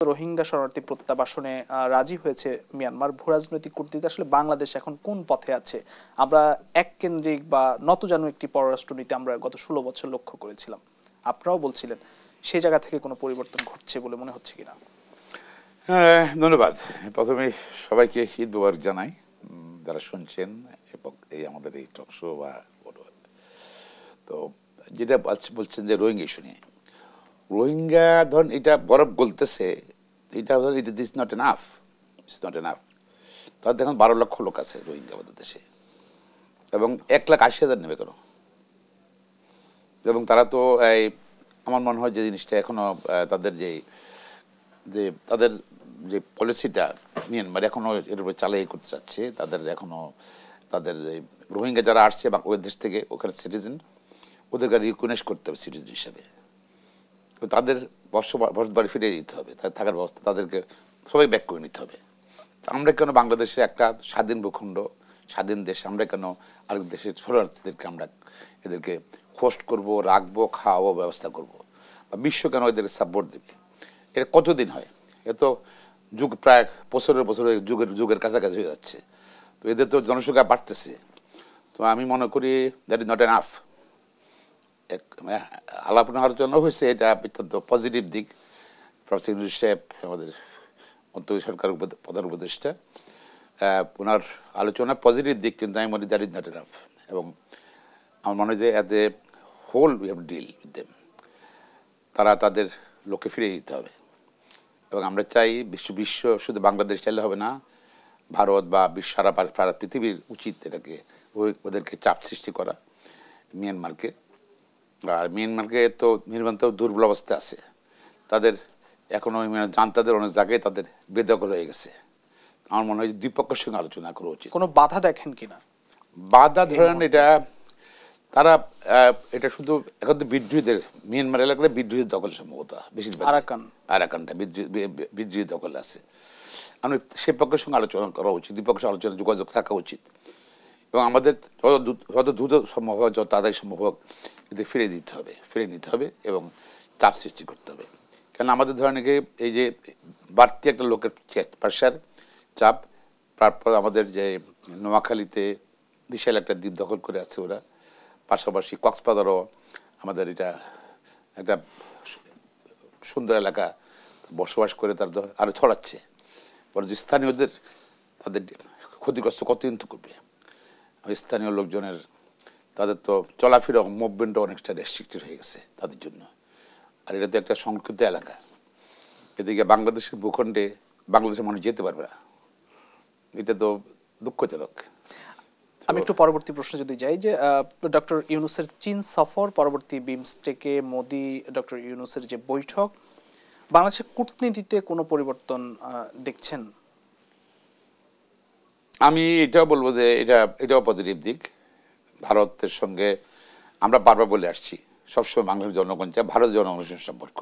রোহিঙ্গা শরণার্থী প্রত্যাবাসনে রাজি হয়েছে মিয়ানমার। ভূরাজনৈতিক কূটনীতি আসলে বাংলাদেশ এখন কোন পথে আছে? আমরা এককেন্দ্রিক বা নতজানু একটি পররাষ্ট্রনীতি আমরা গত ১৬ বছর লক্ষ্য করেছিলাম, আপনারাও বলছিলেন। সেই জায়গা থেকে কোনো পরিবর্তন ঘটছে বলে মনে হচ্ছে কিনা? ধন্যবাদ। প্রথমে সবাইকে ঈদ মোবারক জানাই, যারা শুনছেন এবং এই আমাদের এই টক শো বা তো যেটা বলছেন যে রোহিঙ্গা ইস্যু নিয়ে, রোহিঙ্গা ধরুন এটা বরফ গলতেছে, এটা ধরুন it is not enough, it's not enough. তাদের দেখুন 12 লক্ষ লোক আছে রোহিঙ্গা আমাদের দেশে এবং 1,80,000 নেবে কেন? এবং তারা তো এই আমার মনে হয় যে জিনিসটা এখনও তাদের তাদের যে পলিসিটা মিয়ানমার এখনও এর উপরে চালিয়ে করতে চাচ্ছে। তাদের এখনও তাদের রোহিঙ্গা যারা আসছে বা ওই দেশ থেকে ওখানে সিটিজেন, ওদেরকে রিকগনাইজ করতে হবে সিটিজেন হিসাবে। তো তাদের বসবাড়ি ফিরিয়ে দিতে হবে, তাদের থাকার ব্যবস্থা তাদেরকে সবাই ব্যাক করে নিতে হবে। আমরা কেন বাংলাদেশে একটা স্বাধীন ভূখণ্ড, স্বাধীন দেশ, আমরা কেন আরেক দেশের শরণার্থীদেরকে আমরা এদেরকে হোস্ট করব, রাখবো, খাওয়াবো, ব্যবস্থা করব, বা বিশ্ব কেন এদেরকে সাপোর্ট দেবে? এটা কতদিন হয়? এ তো যুগ প্রায় বছরের যুগের কাছাকাছি হয়ে যাচ্ছে। তো এদের তো জনসংখ্যা বাড়তেছে। তো আমি মনে করি দ্যাট ইজ নট এনাফ। আলাপনা আলোচনা হয়েছে, এটা অত্যন্ত পজিটিভ দিক। প্রফেসর ইউনূস সাহেব আমাদের অন্তর্বর্তী সরকার প্রধান উপদেষ্টা, ওনার আলোচনা পজিটিভ দিক, কিন্তু আমি মনে দ্যাট ইজ নট এনাফ। এবং আমার মনে হয় যে as a whole we have deal with them. তারা তাদের লোকে ফিরে দিতে হবে। এবং আমরা চাই বিশ্ব শুধু বাংলাদেশ চাইলে হবে না, ভারত বা সারা পৃথিবীর উচিত এটাকে ওদেরকে চাপ সৃষ্টি করা মিয়ানমারকে। আর মিয়ানমারকে তো দুর্বল অবস্থা আছে, তাদের এখনও জান্তাদের অনেক জায়গায় তাদের বেদখল হয়ে গেছে। আমার মনে হয় দ্বিপক্ষের সঙ্গে আলোচনা করা উচিত। কোনো বাধা দেখেন কিনা? বাধা ধরেন এটা তারা এটা শুধু এখন তো বিদ্রোহীদের, মিয়ানমার এলাকায় বিদ্রোহী দখল সম্ভবত বেশিরভাগ, আরাকানটা বিদ্রোহী দখল আছে। আমরা সে পক্ষের সঙ্গে আলোচনা করা উচিত, দ্বিপক্ষের আলোচনা যোগাযোগ থাকা উচিত। এবং আমাদের যত দ্রুত সম্ভব হয়, যত তাড়াতাড়ি সম্ভব হোক এদের ফিরিয়ে নিতে হবে এবং চাপ সৃষ্টি করতে হবে। কেন আমাদের ধরেন এই যে বাড়তি একটা লোকের প্রেশার, চাপ, তারপর আমাদের যে নোয়াখালীতে বিশাল একটা দ্বীপ দখল করে আছে ওরা, পাশাপাশি কক্সবাজারও আমাদের এটা একটা সুন্দর এলাকা বসবাস করে, তার আরও ছড়াচ্ছে। পরে যে স্থানীয়দের তাদের ক্ষতিগ্রস্ত কতদিন তো করবে। স্থানীয় লোকজনের তাদের তো চলাফেরা মুভমেন্টও অনেকটা রেস্ট্রিক্টেড হয়ে গেছে তাদের জন্য। আর এটা তো একটা সংরক্ষিত এলাকা, এদিকে বাংলাদেশের ভূখণ্ডে বাংলাদেশের মানুষ যেতে পারবে না, এটা তো দুঃখজনক। আমি একটু পরবর্তী প্রশ্ন যদি যাই, যে ডক্টর ইউনূসের চীন সফর, পরবর্তী বিমস্টেকে মোদি ডক্টর ইউনূসের যে বৈঠক, বাংলাদেশের কূটনীতিতে কোনো পরিবর্তন দেখছেন? আমি এটাও বলবো যে এটাও পজিটিভ দিক। ভারতের সঙ্গে আমরা বারবার বলে আসছি, সবসময় বাংলাদেশের জনগণ চায় ভারতের জনগণের সম্পর্ক।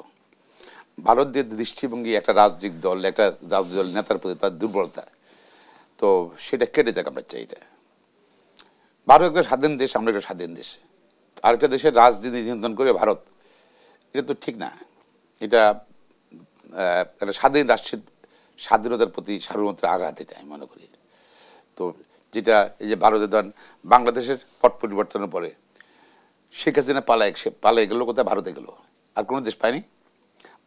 ভারতের দৃষ্টিভঙ্গি একটা রাজনৈতিক দল, একটা রাজনৈতিক দল নেতার প্রতি তার দুর্বলতা, তো সেটা কেটে যাক আমরা চাই। এটা ভারত একটা স্বাধীন দেশ, আমরা একটা স্বাধীন দেশ। আরেকটা দেশের রাজনীতি নিয়ন্ত্রণ করে ভারত, এটা তো ঠিক না। এটা একটা স্বাধীন রাষ্ট্রের স্বাধীনতার প্রতি সার্বভৌমত্বের আঘাত, এটা আমি মনে করি। তো যেটা এই যে ভারতের ধরেন বাংলাদেশের পট পরিবর্তনের পরে শেখ হাসিনা পালায় গেল, কোথায়? ভারতে গেল, আর কোনো দেশ পায়নি।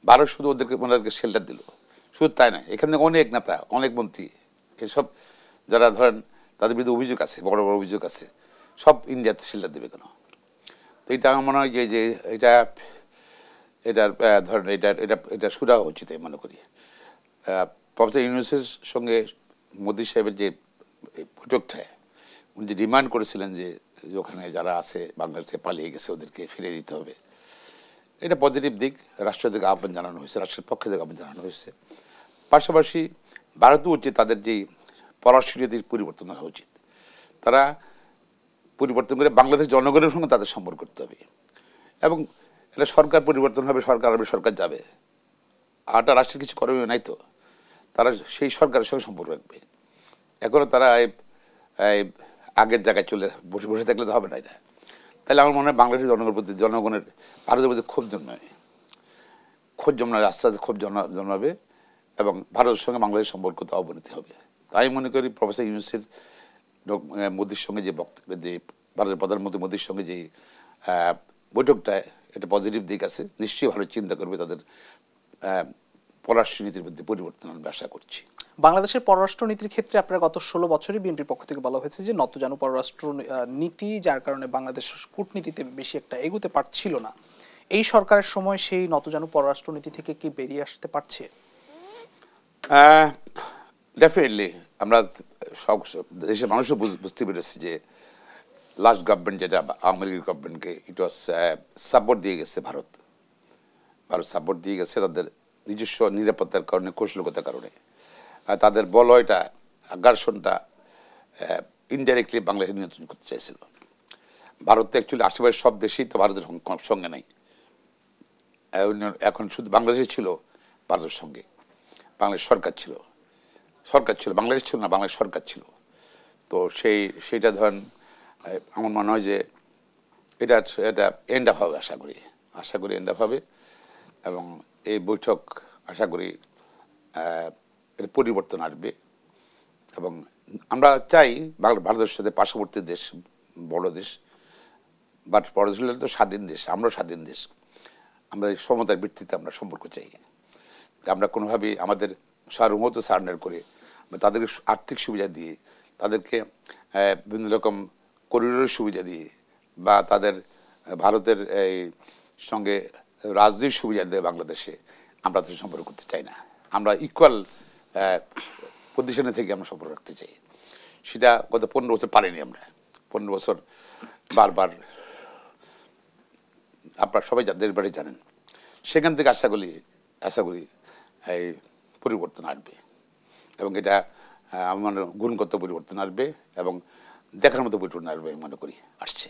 ভারত শুধু ওনাদেরকে শেল্টার দিল। শুধু তাই নয়, এখানে অনেক নেতা, অনেক মন্ত্রী, এসব যারা ধরেন তাদের বিরুদ্ধে অভিযোগ আছে, বড় বড় অভিযোগ আছে, সব ইন্ডিয়াতে শেল্টার দেবে কেন? তো এটা আমার মনে হয় যে এটার ধরেন এটা সুরা উচিত আমি মনে করি। প্রফেসর ইউনূসের সঙ্গে মোদি সাহেবের যে বৈঠকটা, উনি যে ডিমান্ড করেছিলেন যে ওখানে যারা আছে বাংলাদেশে পালিয়ে গেছে ওদেরকে ফিরে দিতে হবে, এটা পজিটিভ দিক। রাষ্ট্র থেকে আহ্বান জানানো হয়েছে, রাষ্ট্রের পক্ষ থেকে আহ্বান জানানো হয়েছে। পাশাপাশি ভারতও উচিত তাদের যেই পররাষ্ট্রনীতির পরিবর্তন হওয়া উচিত। তারা পরিবর্তন করে বাংলাদেশ জনগণের সঙ্গে তাদের সম্পর্ক করতে হবে। এবং এটা সরকার পরিবর্তন হবে, সরকার যাবে, আরটা রাষ্ট্রের কিছু করণীয় নাই, তো তারা সেই সরকারের সঙ্গে সম্পর্ক রাখবে। এখনও তারা আগের জায়গায় বসে থাকলে তো হবে না। এটা তাহলে আমার মনে হয় বাংলাদেশের জনগণের ভারতের প্রতি ক্ষোভ জন্মাবে, আস্তে আস্তে ক্ষোভ জন্মাবে। এবং ভারতের সঙ্গে বাংলাদেশের সম্পর্ক তো অবনতি হবে। তাই মনে করি প্রফেসর ইউনূসের মোদির সঙ্গে যে বক্তব্য, যে ভারতের প্রধানমন্ত্রী মোদির সঙ্গে যে বৈঠকটায় একটা পজিটিভ দিক আছে। নিশ্চয়ই ভালো চিন্তা করবে, তাদের পররাষ্ট্রনীতির মধ্যে পরিবর্তন আমি আশা করছি। বাংলাদেশের পররাষ্ট্রনীতির ক্ষেত্রে আপনার গত 16 বছরই বিএনপির পক্ষ থেকে বলা হয়েছে যে নতজানু পররাষ্ট্র নীতি, যার কারণে বাংলাদেশ কূটনীতিতে বেশি একটা এগোতে পারছিল না। এই সরকারের সময় সেই নতজানু পররাষ্ট্রনীতি থেকে কি বেরিয়ে আসতে পারছে? ডেফিনেটলি আমরা সব দেশের মানুষও বুঝতে পেরেছি যে লাস্ট গভর্নমেন্ট, যেটা আওয়ামী লীগের গভর্নমেন্টকে, ইট ওয়াজ সাপোর্ট দিয়ে গেছে ভারত সাপোর্ট দিয়ে গেছে তাদের নিজস্ব নিরাপত্তার কারণে, কৌশলগতার কারণে। তাদের বলয়টা, আগ্রাসনটা ইনডাইরেক্টলি বাংলাদেশ নিয়ন্ত্রণ করতে চাইছিল। ভারত অ্যাকচুয়ালি আশেপাশের সব দেশেই তো ভারতের সঙ্গে নাই, এখন শুধু বাংলাদেশে ছিল ভারতের সঙ্গে। বাংলাদেশ সরকার ছিল, বাংলাদেশ ছিল না, বাংলাদেশ সরকার ছিল। তো সেইটা ধরেন আমার মনে হয় যে এটা এন্ড আপ হবে, আশা করি এন্ড আপ হবে। এবং এই বৈঠক আশা করি এর পরিবর্তন আসবে। এবং আমরা চাই ভারতের সাথে পার্শ্ববর্তী দেশ, বড় দেশ, বাট বড় দেশ হলে তো স্বাধীন দেশ, আমরাও স্বাধীন দেশ। আমরা সমতার ভিত্তিতে আমরা সম্পর্ক চাই। আমরা কোনোভাবেই আমাদের সার্বভৌমত্ব সারেন্ডার করে বা তাদেরকে আর্থিক সুবিধা দিয়ে, তাদেরকে বিভিন্ন রকম করিডোরের সুবিধা দিয়ে, বা তাদের ভারতের এই সঙ্গে রাজনৈতিক সুবিধা দিয়ে বাংলাদেশে আমরা তাদের সম্পর্ক করতে চাই না। আমরা ইকুয়াল পজিশনে থেকে আমরা সম্পর্ক রাখতে চাই। সেটা গত 15 বছর পারিনি আমরা। 15 বছর বারবার আপনারা সবাই দেশ বাড়ি জানেন। সেখান থেকে আশা করি এই পরিবর্তন আসবে। এবং এটা আমার গুণগত পরিবর্তন আসবে এবং দেখার মতো পরিবর্তন আসবে, আমি মনে করি আসছে।